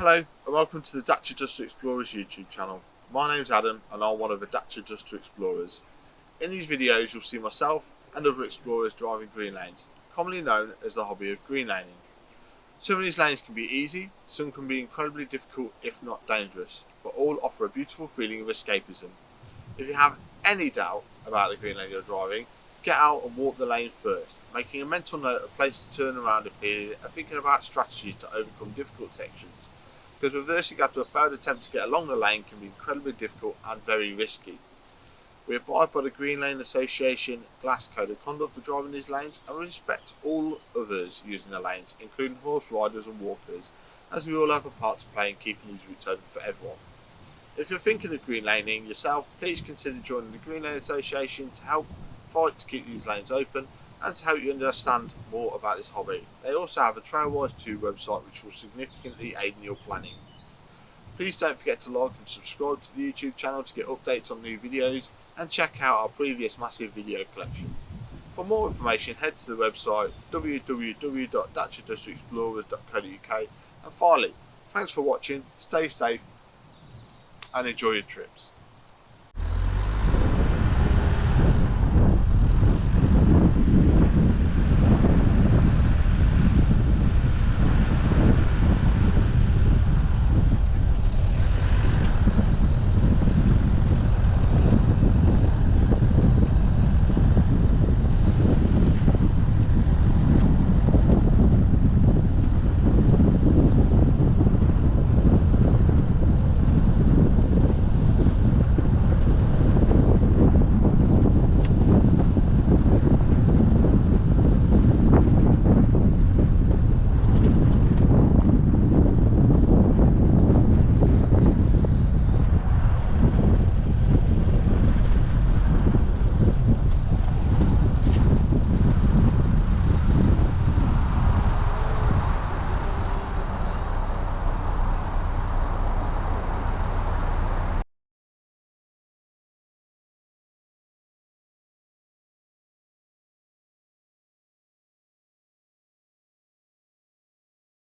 Hello and welcome to the Dacia2 Explorers YouTube channel. My name's Adam and I'm one of the Dacia2 Explorers. In these videos you'll see myself and other explorers driving green lanes, commonly known as the hobby of green laning. Some of these lanes can be easy, some can be incredibly difficult if not dangerous, but all offer a beautiful feeling of escapism. If you have any doubt about the green lane you're driving, get out and walk the lane first, making a mental note of places to turn around if needed and thinking about strategies to overcome difficult sections, because reversing after a failed attempt to get along the lane can be incredibly difficult and very risky. We abide by the Green Lane Association Glass Code of Conduct for driving these lanes and respect all others using the lanes, including horse riders and walkers, as we all have a part to play in keeping these routes open for everyone. If you're thinking of green laning yourself, please consider joining the Green Lane Association to help fight to keep these lanes open and to help you understand more about this hobby. They also have a Trailwise 2 website which will significantly aid in your planning. Please don't forget to like and subscribe to the YouTube channel to get updates on new videos and check out our previous massive video collection. For more information head to the website www.dacia2explorers.co.uk, and finally, thanks for watching, stay safe and enjoy your trips.